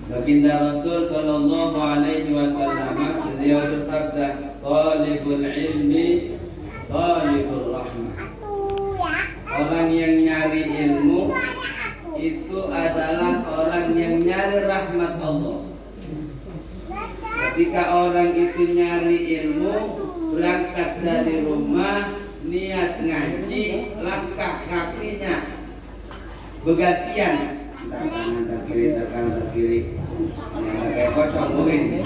Baginda Rasul sallallahu alaihi wasallam beliau bersabda, "Talibul ilmi talibul rahmah." Orang yang nyari ilmu itu adalah orang yang nyari rahmat Allah. Ketika orang itu nyari ilmu, berangkat dari rumah, niat ngaji, langkah kakinya bergantian, kanan kiri, kanan kiri, yang kayak pocong begini.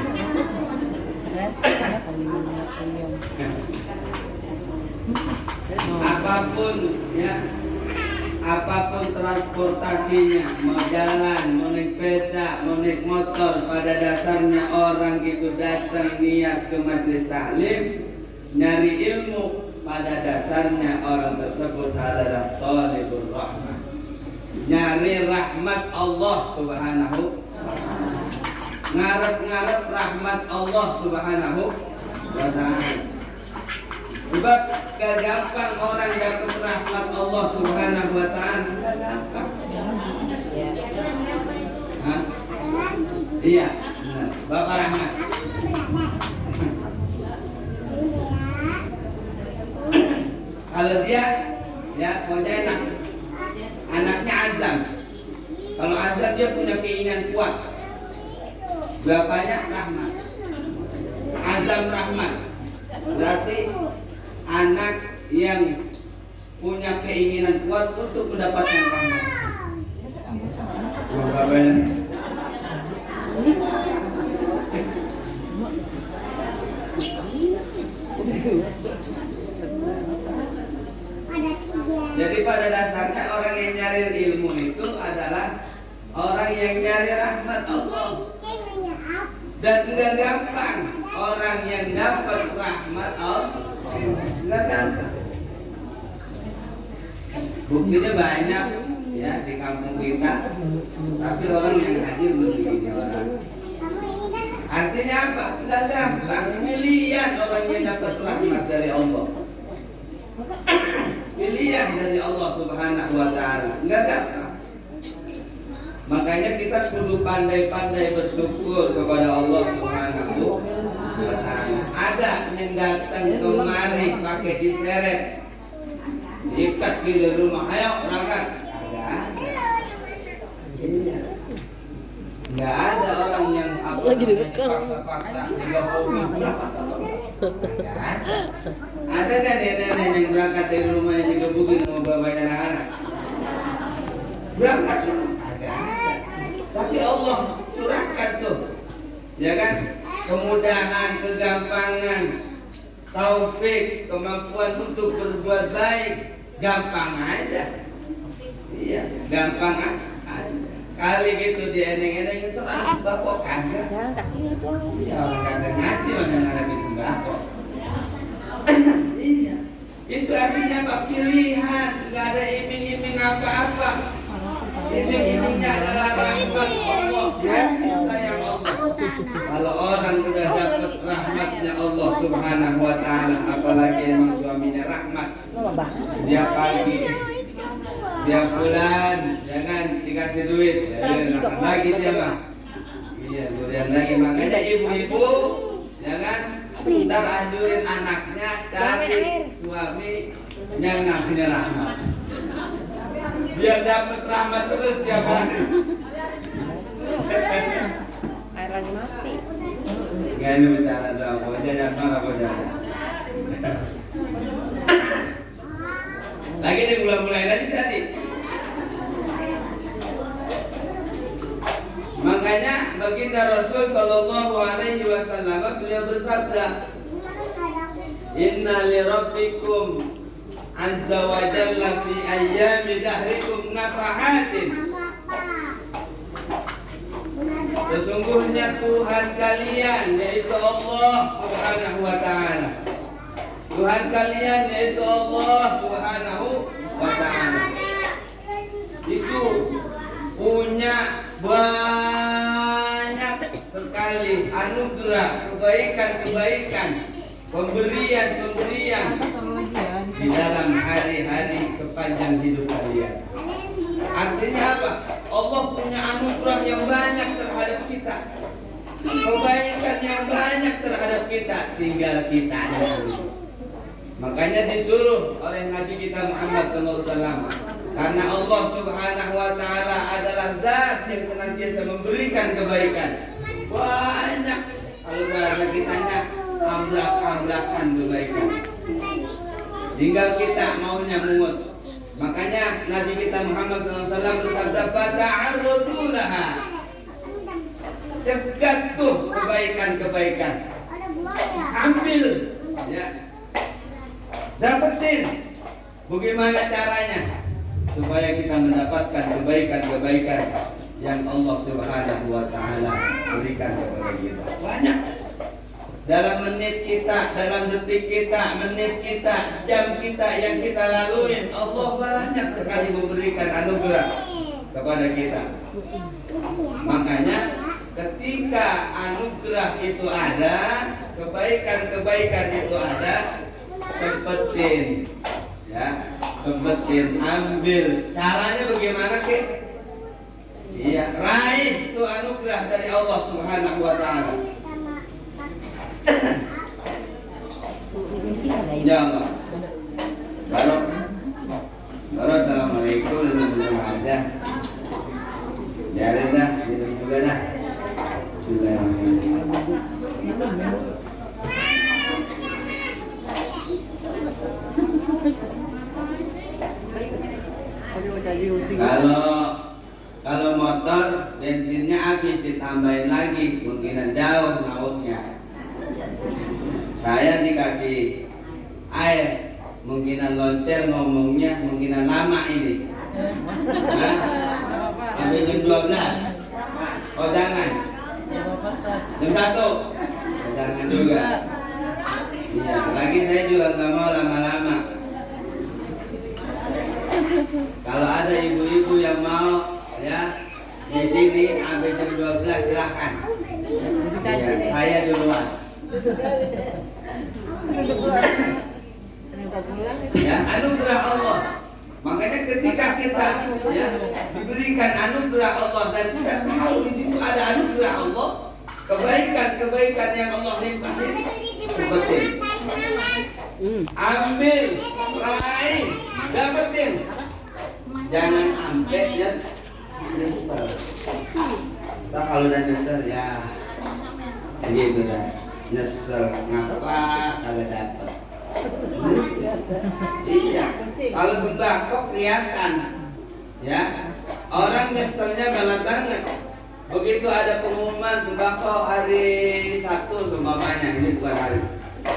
Apapun ya, apapun transportasinya, mau jalan, mau naik sepeda, mau naik motor, pada dasarnya orang itu datang niat ke majelis taklim nyari ilmu. Pada dasarnya orang tersebut adalah talibur rahmah, nyari rahmat Allah subhanahu wa ta'ala, ngarep-ngarep rahmat Allah subhanahu wa ta'ala. Sebab gak gampang orang dapat rahmat Allah subhanahu wa ta'ala, gak gampang. Hah? Iya, benar. Bapak Rahmat. Kalau dia ya pokoknya enak. Anaknya Azam. Kalau Azam dia punya keinginan kuat. Bapaknya Rahmat. Azam Rahmat. Berarti anak yang punya keinginan kuat untuk mendapatkan rahmat. Bapaknya jadi pada dasarnya orang yang nyari ilmu itu adalah orang yang nyari rahmat Allah. Dan tidak gampang orang yang dapat rahmat Allah, tidak gampang. Buktinya banyak ya di kampung kita, tapi orang yang hadir begini orang. Artinya apa? Tidak gampang. Milihan orang yang dapat rahmat dari Allah. Pilihan dari Allah subhanahu wa ta'ala. Enggak gampang. Makanya kita kudu pandai-pandai bersyukur kepada Allah subhanahu wa ta'ala. Ada yang datang kemari pakai diseret, diikat di rumah, ayo berangkat. Enggak ada orang yang lagi paksa-paksa digabungin. Ada kan nenek-nenek yang berangkat dari rumahnya digebukin mau bawa anak-anak? Berangkat ada. Tapi Allah curahkan tuh, ya kan? Kemudahan, kegampangan, taufik, kemampuan untuk berbuat baik, gampang aja. Iya, gampang aja. Kali gitu di eneng-eneng itu sembako kagak. Jangan kakinya itu. Iya, orang kagak ngaji orang ngarep sembako. Iya. Itu artinya apa? Pilihan, nggak ada iming-iming apa-apa. Iming-imingnya adalah rahmat Allah, kasih sayang Allah. Kalau orang sudah dapat rahmatnya Allah subhanahu wa ta'ala, apalagi emang suaminya rahmat, dia pagi, dia bulan, jangan dikasih duit, lagi dia mah. Iya, kemudian lagi makanya ibu-ibu jangan ntar anjurin anaknya cari suami yang namanya rahmat, biar dapat rahmat terus tiap hari. Air lagi mati. Gak ini bicara doang, pokoknya jangan marah pokoknya. Lagi nih mulai dari tadi. Makanya baginda Rasul sallallahu alaihi wasallam beliau bersabda, "Inna li rabbikum azza wa jalla fi ayyami dahrikum nafahatin." Sesungguhnya Tuhan kalian yaitu Allah subhanahu wa ta'ala, Tuhan kalian yaitu Allah subhanahu wa ta'ala itu punya banyak sekali anugerah, kebaikan-kebaikan, pemberian-pemberian di dalam hari-hari sepanjang hidup kalian. Artinya apa? Allah punya anugerah yang banyak terhadap kita. kita. Kebaikan yang banyak terhadap kita, tinggal kita. Makanya disuruh oleh Nabi kita Muhammad SAW, karena Allah Subhanahu wa Ta'ala adalah zat yang senantiasa memberikan kebaikan. Banyak, kalau bahasa kitanya amblak-amblakan kebaikan. Tinggal kita maunya mungut. Makanya Nabi kita Muhammad SAW bersabda, "Fata'arrudu laha." Cegat tuh kebaikan-kebaikan. Ambil, ya. Dapetin. Bagaimana caranya? Supaya kita mendapatkan kebaikan-kebaikan yang Allah Subhanahu wa Ta'ala berikan kepada kita. Banyak. Dalam menit kita, dalam detik kita, menit kita, jam kita yang kita laluin, Allah banyak sekali memberikan anugerah kepada kita. Makanya ketika anugerah itu ada, kebaikan-kebaikan itu ada, sempetin, ya, sempetin, ambil. Caranya bagaimana sih? Iya, raih itu anugerah dari Allah Subhanahu wa Ta'ala. Ya Allah. Baru assalamualaikum warahmatullahi wabarakatuh. Biarin dah, minum juga dah. Kalau motor bensinnya habis ditambahin lagi, mungkinan jauh ngauknya. Saya dikasih air, mungkinan loncer ngomongnya, mungkinan lama ini. Nah, sampai jam 12. Oh jangan. Jam 1. Oh, jangan juga. Iya, lagi saya juga nggak mau lama-lama. Kalau ada ibu-ibu yang mau, ya, di sini sampai jam 12 silakan. Ya, saya duluan. Ya, anugerah Allah. Makanya ketika kita, ya, diberikan anugerah Allah dan kita tahu di situ ada anugerah Allah, kebaikan-kebaikan yang Allah limpahin, dapetin, ambil, raih, dapetin. Jangan sampai ya nyesel. Nah, kalau udah nyesel ya gitu dah. Nyesel ngapa kagak dapet. Iya. Kalau sembako kelihatan, ya, orang nyeselnya malah banget. Begitu ada pengumuman sembako hari Sabtu, seumpamanya ini bukan hari.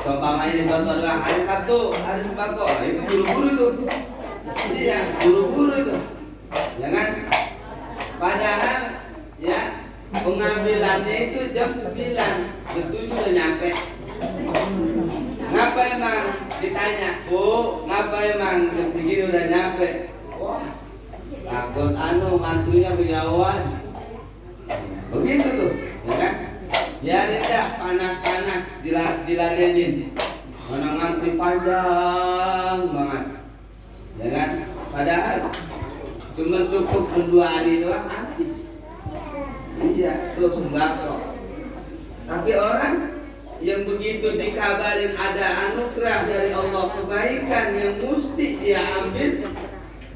Seumpamanya ini contoh doang, hari Sabtu, hari sembako, itu buru-buru tuh. Iya, buru-buru itu. Jangan. Padahal, ya, pengambilannya itu jam 9, jam 7 udah nyampe. Ngapa emang ditanya, Bu, ngapa emang jam segini udah nyampe? Wah, takut mantunya kejauhan. Begitu tuh, ya kan? Biarin dah panas-panas diladenin. Mana ngantri panjang banget, ya kan? Padahal cuma cukup 2 hari doang habis. Iya, tuh sembako. Tapi orang yang begitu dikabarin ada anugerah dari Allah, kebaikan yang mesti dia ambil,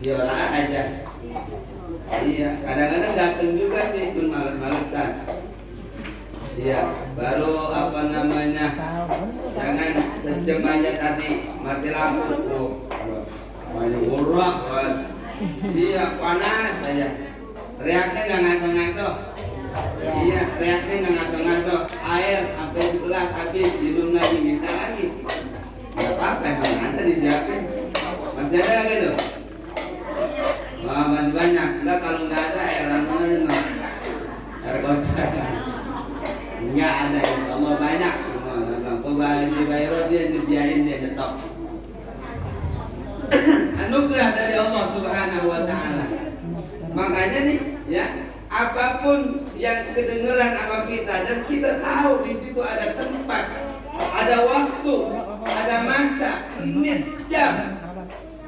dia orang aja. Iya, kadang-kadang datang juga sih, pun males-malesan. Iya, baru apa namanya? Jangan sejam aja tadi mati lampu. Oh, main urak kan. Iya, panas saja. Reaknya nggak ngaso-ngaso. Iya, reaknya nggak ngaso-ngaso. Air sampai segelas habis, minum lagi, minta lagi. Nggak apa-apa, emang ada disiapin. Masih ada gitu? Wah, masih banyak. Enggak, kalau nggak ada air mana? Air kotor. Enggak ada, Allah banyak. Pembagi bayar dia nyediain, dia nyetok. Anugerah dari Allah Subhanahu wa Ta'ala. Makanya nih, ya, apapun yang kedengeran sama kita dan kita tahu di situ ada tempat, ada waktu, ada masa, menit, jam,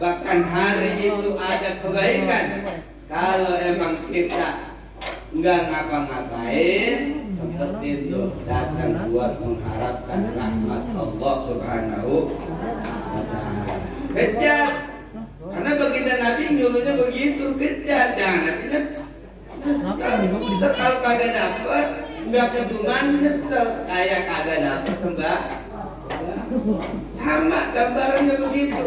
bahkan hari itu ada kebaikan. Kalau emang kita nggak ngapa-ngapain, seperti itu datang buat mengharapkan rahmat Allah Subhanahu wa Ta'ala. Kejar, karena baginda Nabi nyuruhnya begitu, kejar, jangan Nabi nyesel. Kalau kagak dapet, nggak keduman nyesel, kayak kagak dapet sembah. Sama gambarannya begitu.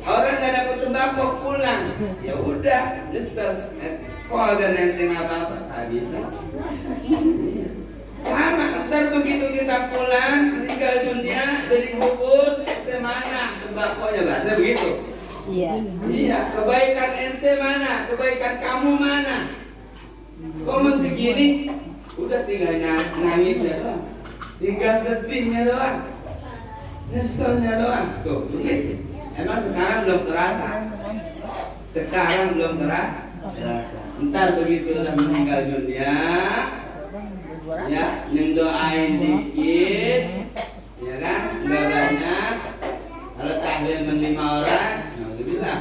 Orang nggak dapat sembako pulang, ya udah nyesel. Kok agak nenteng apa-apa? Tak bisa. Sama, ntar begitu kita pulang, meninggal dunia, dari kubur, ente mana sembakonya, bahasa begitu. Iya. Iya, kebaikan ente mana, kebaikan kamu mana? Kok masih gini? Udah tinggal nangisnya doang, tinggal sedihnya doang, nyeselnya doang. Tuh, begitu. Emang sekarang belum terasa. Sekarang belum terasa. Ntar begitu udah meninggal dunia, ya, nyendoain dikit, ya kan, nggak banyak. Kalau tahlil 5 orang, alhamdulillah.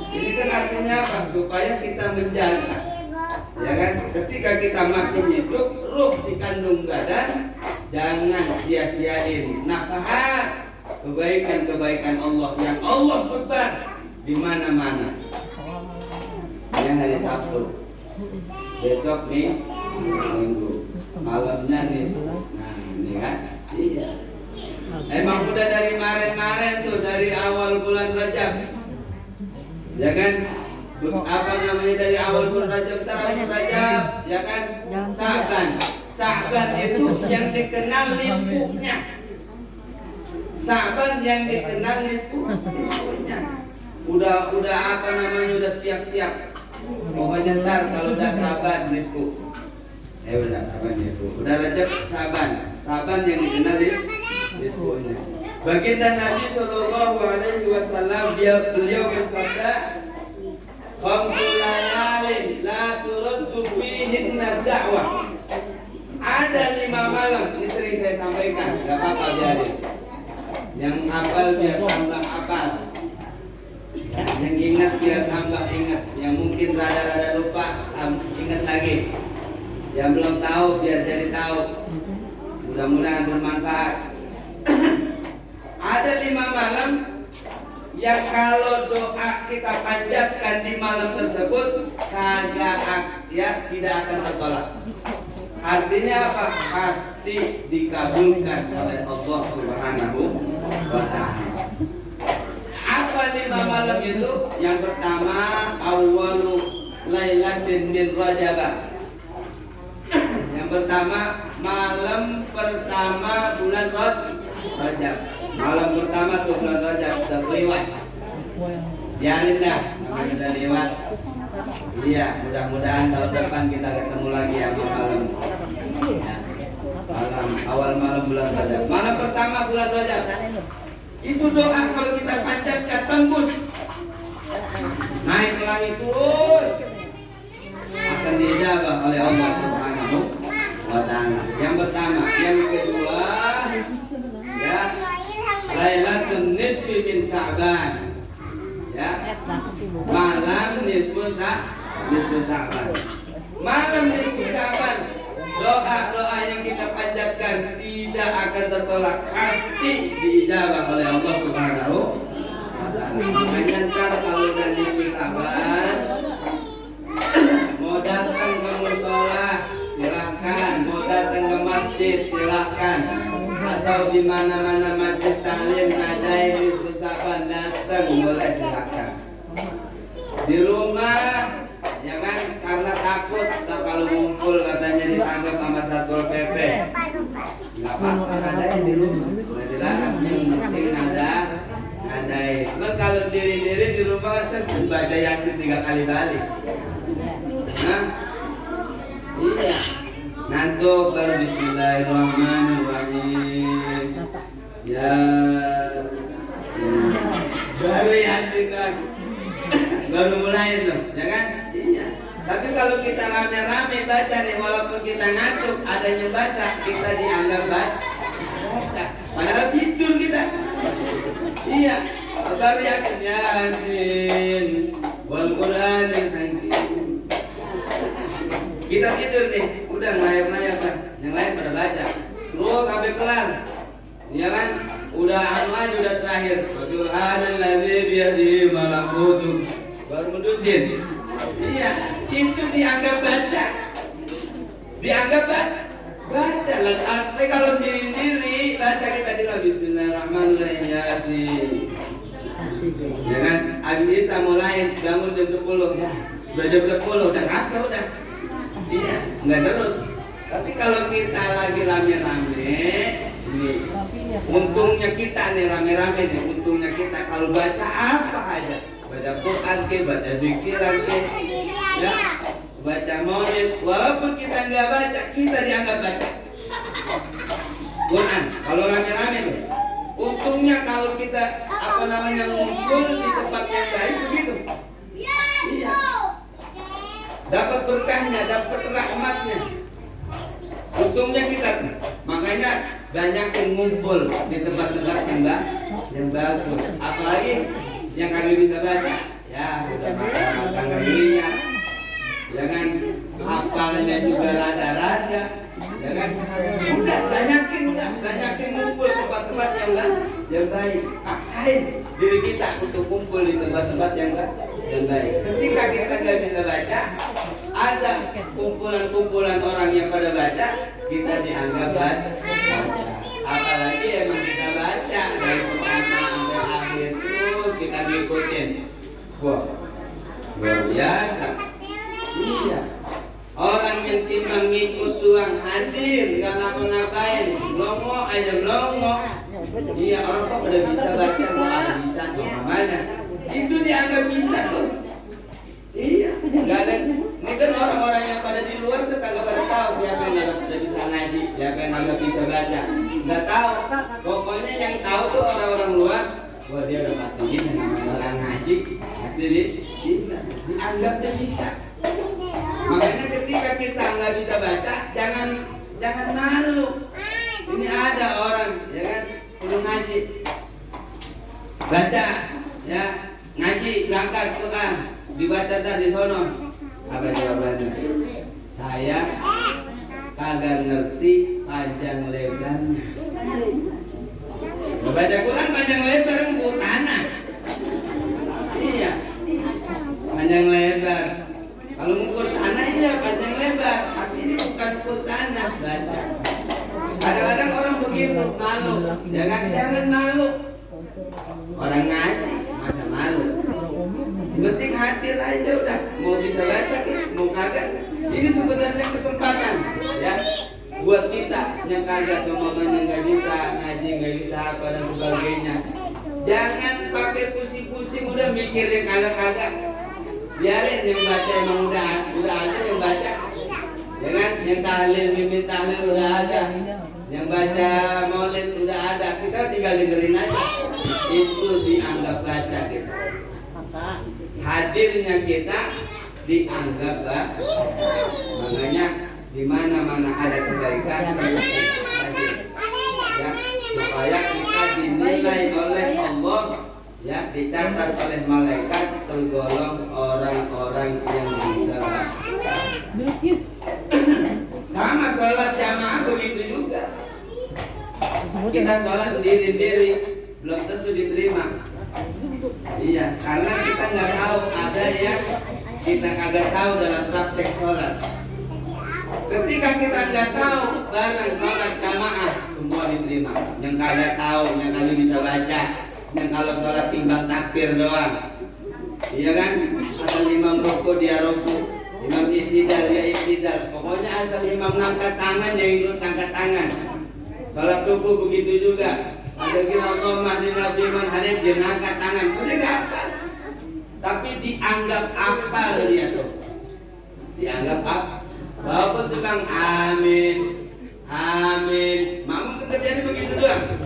Ini kan artinya apa? Supaya kita menjaga, ya kan. Ketika kita masih hidup, ruh di kandung badan, jangan sia-siain nafahat, kebaikan-kebaikan Allah yang Allah sebar di mana-mana. Yang hari Sabtu, besok nih Minggu, malamnya nih. Nah, ini kan, iya. Emang udah dari kemarin tuh, dari awal bulan Rajab, ya kan? Apa namanya, dari awal bulan Rajab, Rajab, ya kan? Sa'ban itu yang dikenal nisfunya. Sa'ban yang dikenal nisfunya. Udah apa namanya, udah siap-siap. Pokoknya ntar kalau udah Sa'ban nisfu. Udah Sa'ban nisfu. Udah Rajab Sa'ban yang dikenal nisfunya. Baginda Nabi Sallallahu Alaihi Wasallam beliau bersabda, "Khamsul layalin la turaddu fihinna da'wah." Ada 5 malam, ini sering saya sampaikan, gak apa-apa biarin. Yang hafal biar tambah hafal, yang ingat biar tambah ingat, yang mungkin rada-rada lupa ingat lagi, yang belum tahu biar jadi tahu. Mudah-mudahan bermanfaat. Ada 5 malam yang kalau doa kita panjatkan di malam tersebut tidak akan tertolak. Artinya apa? Pasti dikabulkan oleh Allah Subhanahu wa Ta'ala. Apa 5 malam itu? Yang pertama, awwalu lailatin min Rajab. Yang pertama, malam pertama bulan Rajab. Malam pertama tuh bulan Rajab sudah lewat. Biarin dah, namanya sudah lewat. Iya, mudah-mudahan tahun depan kita ketemu lagi ya malam. Ya. Awal malam bulan Rajab. Malam pertama bulan Rajab. Itu doa kalau kita panjatkan tembus, naik ke langit terus, akan dijabah oleh Allah Subhanahu wa Ta'ala. Yang pertama, yang kedua, ya, Lailatul Nisfi min Sa'ban. Ya, malam nisfu Sa'ban. Malam nisfu Sa'ban, doa-doa yang kita panjatkan tidak akan tertolak, pasti diijabah oleh Allah Subhanahu wa Ta'ala. Makanya ntar kalau udah nisfu Sa'ban, mau datang ke mushola silakan, mau datang ke masjid silakan, atau di mana-mana majlis taklim ngadain nisfu Sa'ban, datang boleh silakan. Di rumah, ya kan, karena takut atau kalau ngumpul katanya ditangkap sama Satpol PP, nggak apa-apa ngadain di rumah, boleh dilarang. Yang penting ngadain. Cuman kalau diri-diri di rumah kan baca Yasin 3 kali balik. Nah, iya. Ngantuk baru Bismillahirrahmanirrahim. Ya, baru Yasin lagi. Baru mulai tuh, ya kan? Iya. Tapi kalau kita rame-rame baca nih, walaupun kita ngantuk, ada yang baca, kita dianggap baca. Padahal tidur kita. Iya. Baru Yasin wal Qur'anil Hakim. Kita tidur nih, udah ngelayap-layap kan. Yang lain pada baca. Seluruh sampai kelar. Iya kan? Udah anu aja udah terakhir. Subhanalladzi biyadihi malakutu. Baru mendusin. Iya, itu dianggap baca. Dianggap baca. Baca lah, tapi kalau diri baca kita di Bismillahirrahmanirrahim Yasin. Ya kan? Habis Isa mulai bangun jam 10 ya. Udah jam 10 udah kasih udah. Iya, enggak terus. Tapi kalau kita lagi rame-rame, ini untungnya kita nih rame-rame nih, untungnya kita kalau baca apa aja. Baca Quran ke, baca zikiran ke, ya, baca maulid. Walaupun kita nggak baca, kita dianggap baca Quran. Kalau rame-rame loh. Untungnya kalau kita ngumpul di tempat yang baik begitu. Iya. Dapat berkahnya, dapat rahmatnya. Untungnya kita. Makanya banyak yang ngumpul di tempat-tempat yang bagus. Apalagi yang kami bisa baca, ya udah makan dirinya, jangan hafalnya juga rada-rada, ya kan? Udah banyakin ngumpul tempat-tempat yang baik. Paksain diri kita untuk kumpul di tempat-tempat yang baik. Ketika kita nggak bisa baca, ada kumpulan-kumpulan orang yang pada baca, kita dianggap baca. Apalagi emang kita baca dari pertama sampai akhir terus kita ngikutin. Wah, luar biasa. Iya. Orang yang timbang ngikut tuang hadir, nggak ngapa-ngapain, ngomong aja ngomong. Iya, orang kok pada bisa baca, nggak bisa namanya. Itu dianggap bisa tuh. Iya, nggak ada. Ini kan orang-orang yang pada di luar tuh kagak pada tahu siapa yang nggak bisa ngaji, siapa yang nggak bisa baca, nggak tahu. Pokoknya yang tahu tuh orang-orang luar. Wah, dia udah pasti bisa orang ngaji, pasti bisa, dianggap dia bisa. Makanya ketika kita nggak bisa baca, jangan malu. Ini ada orang, ya kan, belum ngaji, baca, ya, ngaji berangkat Quran, dibaca tadi sono. Apa jawabannya? Saya kagak ngerti panjang lebarnya. Baca Quran panjang lebar ngukur tanah. Iya, panjang lebar. Kalau ngukur tanah iya panjang lebar, tapi ini bukan ngukur tanah. Baca. Kadang-kadang orang begitu malu, jangan malu. Orang ngaji masa malu. Penting hadir aja udah, mau bisa baca, mau kagak. Ini sebenarnya kesempatan, ya, buat kita yang kagak semuanya nggak bisa ngaji, nggak bisa apa dan sebagainya. Jangan pakai pusing-pusing udah mikir yang kagak-kagak. Biarin yang baca emang udah ada yang baca, ya kan? Yang tahlil, mimin tahlil udah ada, yang baca maulid udah ada. Kita tinggal dengerin aja. Itu dianggap baca kita. Hadirnya kita dianggap baca. Makanya di mana-mana ada kebaikan ya, supaya kita dinilai oleh Allah, ya, dicatat oleh malaikat tergolong orang-orang yang bisa baca. Sama sholat jamaah begitu juga. Kita sholat sendiri-sendiri belum tentu diterima. Iya, karena kita nggak tahu, ada yang kita kagak tahu dalam praktek sholat. Ketika kita nggak tahu barang sholat jamaah semua diterima. Yang kagak tahu, yang kagak bisa baca, yang kalau sholat timbang takbir doang, iya kan? Asal imam ruku dia ruku, imam istidal dia istidal. Pokoknya asal imam ngangkat tangan dia ikut angkat tangan. Sholat subuh begitu juga. Ada kira Allah madinah biman hadir dia ngangkat tangan. Udah nggak apa, tapi dianggap apa loh dia tuh? Dianggap apa? Walaupun tukang amin, amin, mamun kerjanya begitu doang.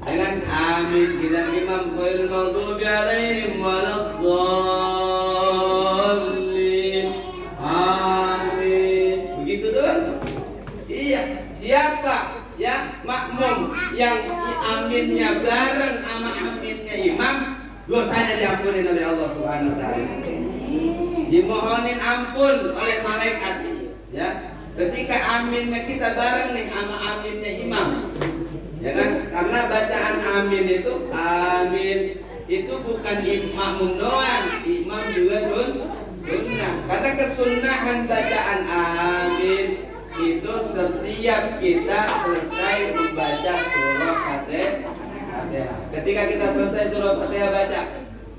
Dengan amin, bilang imam khairul maghdubi alaihim waladdallin, amin, begitu doang tuh. Iya, siapa ya makmum yang aminnya bareng sama aminnya imam, dosanya diampuni oleh Allah Subhanahu wa taala. Dimohonin ampun oleh malaikat. Ya, ketika aminnya kita bareng nih sama aminnya imam, ya kan? Karena bacaan amin itu bukan makmum doang, imam juga sunnah. Karena kesunnahan bacaan amin itu setiap kita selesai membaca surah Fatihah. Ketika kita selesai surah Fatihah baca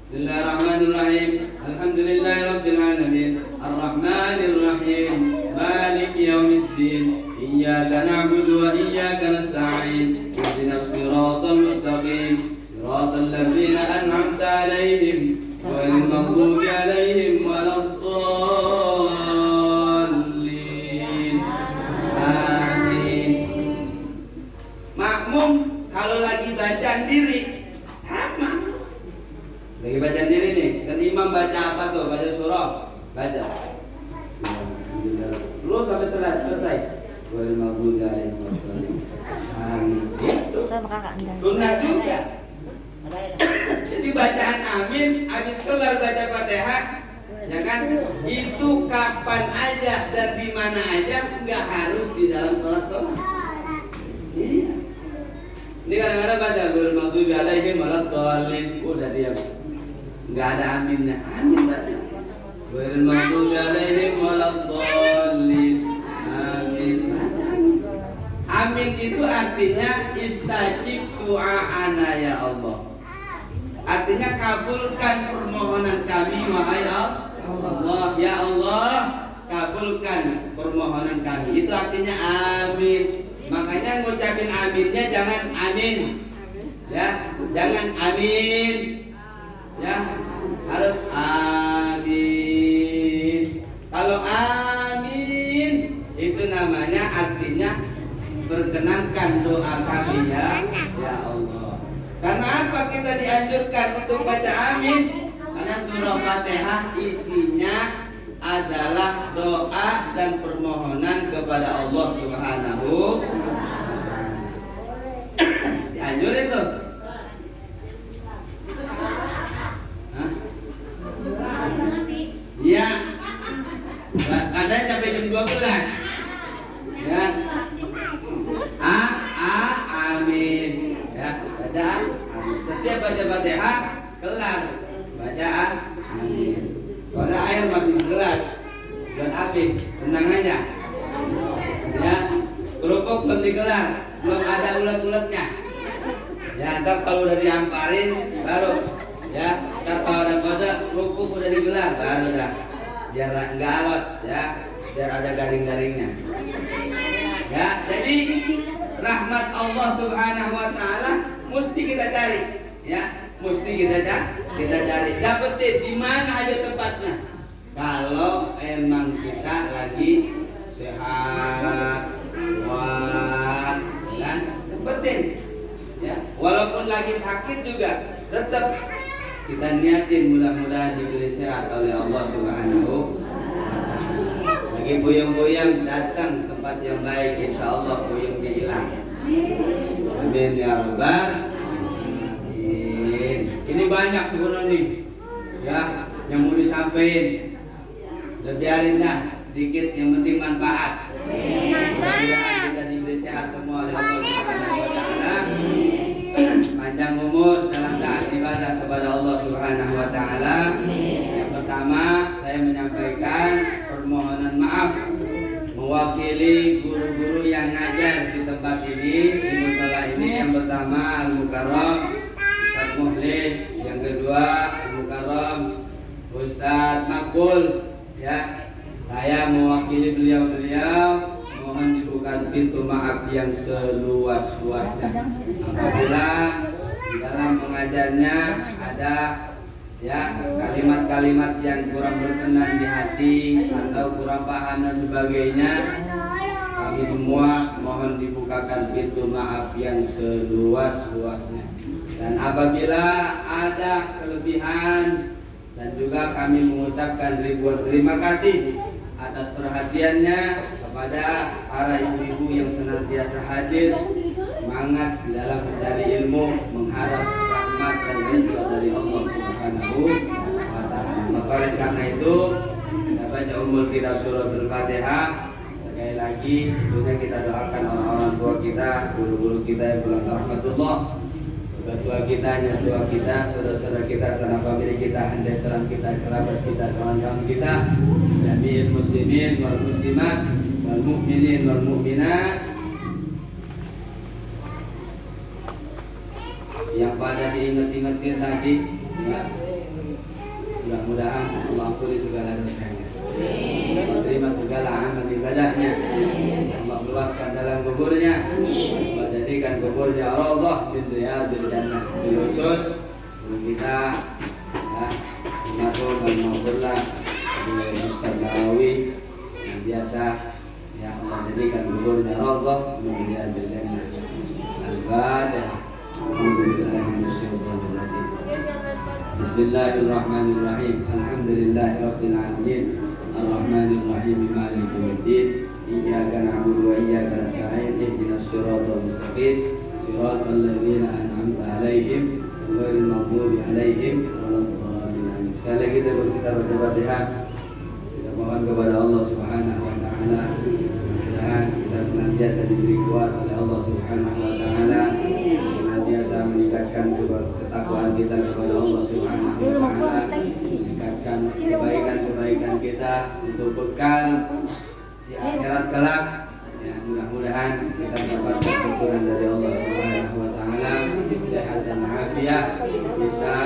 Bismillahirrahmanirrahim. Alhamdulillahirabbil alamin. Arrahmanir rahim. Maliki yaumiddin. Iyyaka na'budu wa iyyaka nasta'in. Ihdinas siratal mustaqim. Siratal ladzina an'amta 'alaihim ghairil maghdubi 'alaihim waladdallin. Amin. Makmum kalau lagi bacaan diri sama. Lagi bacaan diri nih, kan imam baca apa tuh? Baca surah, baca. Lu sampai selesai. Wal maghdubi 'alaihim waladdallin. Amin. Itu sunnah juga. Jadi bacaan amin habis kelar baca Fatihah, ya kan? Itu kapan aja dan di mana aja, nggak harus di dalam sholat doang. Iya. Ini kadang-kadang baca wal maghdubi 'alaihim waladdallin, udah diam. Nggak ada aminnya. Amin saja. Wal maghdubi 'alaihim waladdallin. Amin. Amin itu artinya istajib du'aana ya Allah. Artinya kabulkan permohonan kami wahai Allah. Ya Allah, kabulkan permohonan kami. Itu artinya amin. Makanya ngucapin aminnya jangan amin. Ya, jangan amin. Ya, harus amin. Kalau amin itu namanya artinya berkenankan doa kami ya Allah. Karena apa kita dianjurkan untuk baca amin? Karena surah Fatihah isinya adalah doa dan permohonan kepada Allah Subhanahu wa ta'ala. Dianjur itu. Hah? Ya. Kadang sampai jam 12. Ya. Amin. Ya, baca amin. Setiap baca Fatihah kelar bacaan amin. Soalnya air masih segelas dan habis, tenang aja. Ya, kerupuk belum digelar, belum ada ulet-uletnya. Ya, ntar kalau udah diamparin baru. Ya, ntar kalau ada kode kerupuk udah digelar baru dah. Biar nggak alot ya, biar ada garing-garingnya. Ya, jadi rahmat Allah Subhanahu wa ta'ala mesti kita cari, ya, mesti kita cari. Dapetin di mana aja tempatnya. Kalau emang kita lagi sehat, kuat, dan dapetin. Ya, walaupun lagi sakit juga tetap kita niatin, mudah-mudahan diberi sehat oleh Allah Subhanahu. Lagi buyang-buyang datang tempat yang baik, insya Allah buyangnya hilang. Amin ya rabbal alamin. Ini banyak sebenarnya nih, ya, yang mau disampaikan. Biarin dah, dikit, yang penting manfaat. Mudah-mudahan kita diberi sehat semua oleh Allah Subhanahu wa ta'ala. Panjang umur dalam taat ibadah kepada Allah Subhanahu wa ta'ala. Yang pertama, saya menyampaikan permohonan maaf mewakili guru-guru yang ngajar di tempat ini, di musola ini. Yang pertama Al-Mukarram Ustaz Mukhlis, yang kedua Al-Mukarram Ustaz Makbul. Ya, saya mewakili beliau-beliau mohon dibuka pintu maaf yang seluas-luasnya. Apabila di dalam mengajarnya ada ya kalimat-kalimat yang kurang berkenan di hati atau kurang paham dan sebagainya, kami semua mohon dibukakan pintu maaf yang seluas-luasnya. Dan apabila ada kelebihan, dan juga kami mengucapkan ribuan terima kasih atas perhatiannya kepada para ibu-ibu yang senantiasa hadir semangat dalam mencari ilmu, mengharap rahmat dan ridho dari Allah Subhanahu wa ta'ala. Maka oleh karena itu kita baca umul kitab surat Al-Fatihah lagi tentunya kita doakan orang-orang tua kita, guru-guru kita yang pulang rahmatullah, tua kita, nyatua kita, saudara-saudara kita, sanak famili kita, handai terang kita, kerabat kita, kawan-kawan kita, jami'il muslimin wal muslimat wal mu'minin wal mu'minat yang pada diingat-ingatkan tadi, ya. Mudah-mudahan Allah ampuni segala dosanya, Allah terima segala amal ibadahnya, Allah luaskan dalam kuburnya, Allah jadikan kuburnya raudhah min riyadil jannah. Khusus guru kita, ya, almarhum al-maghfurlah Ustaz Nawawi yang biasa, ya Allah jadikan kuburnya raudhah min riyadil jannah. Al-Fatihah. Bismillahirrahmanirrahim. Alhamdulillahirabbil alamin. Arrahmanir rahim. Maliki yaumiddin. Iyyaka na'budu wa iyyaka nasta'in. Ihdinas siratal mustaqim. Siratal ladzina an'amta 'alaihim ghairil maghdubi 'alaihim waladdallin. Sekali lagi kita baca Fatihah. Kita mohon kepada Allah Subhanahu wa taala, mudah-mudahan kita senantiasa diberi kuat oleh Allah Subhanahu wa taala, senantiasa meningkatkan ketakwaan kita kepada Allah Subhanahu wa taala, meningkatkan kebaikan-kebaikan kita untuk bekal di akhirat kelak. Ya, mudah-mudahan kita dapat keberkahan dari Allah Subhanahu wa taala, sehat dan afiat, bisa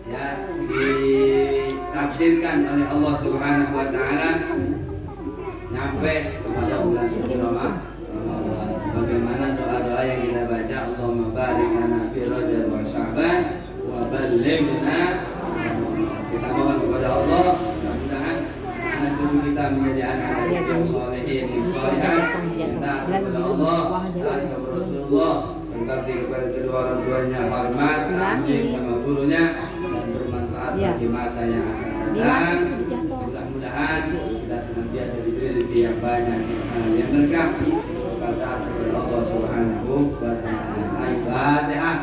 ya ditafsirkan oleh Allah Subhanahu wa taala nyampe kepada bulan suci Ramadan. Bagaimana doa-doa yang kita baca, Allahumma barik lana fi Rajab wa Sya'ban wa ballighna. Kita mohon kepada Allah, mudah-mudahan anak cucu kita menjadi anak-anak yang sholihin, yang sholihat, yang taat kepada Allah, taat kepada Rasulullah, berbakti kepada kedua orang tuanya, hormat, taat sama gurunya, dan bermanfaat bagi masa yang akan datang. Mudah-mudahan kita senantiasa diberi rezeki yang banyak, yang berkah, taat kepada Allah Subhanahu wa taala. Al-Fatihah.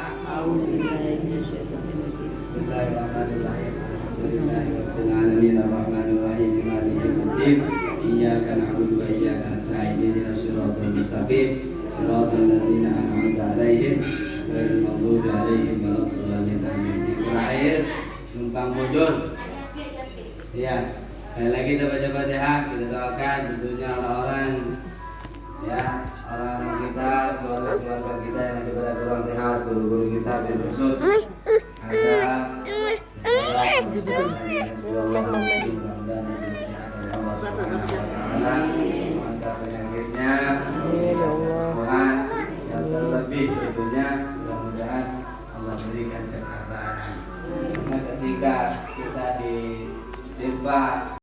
Bismillahirrahmanirrahim. Alhamdulillahirabbil alamin arrahmanir rahim maliki yaumiddin. Iyyaka na'budu wa iyyaka nasta'in. Ihdinas siratal mustaqim. Siratal ladzina an'amta 'alaihim ghairil maghdubi 'alaihim waladdallin. Terakhir numpang mujur. Ya, sekali lagi kita baca Fatihah, kita doakan tentunya orang-orang, ya, orang-orang kita, keluarga-keluarga kita yang lagi pada kurang sehat, guru-guru kita bil khusus ada mantap penyakitnya, Tuhan yang terlebih tentunya mudah-mudahan Allah berikan kesabaran. Karena ketika kita ditimpa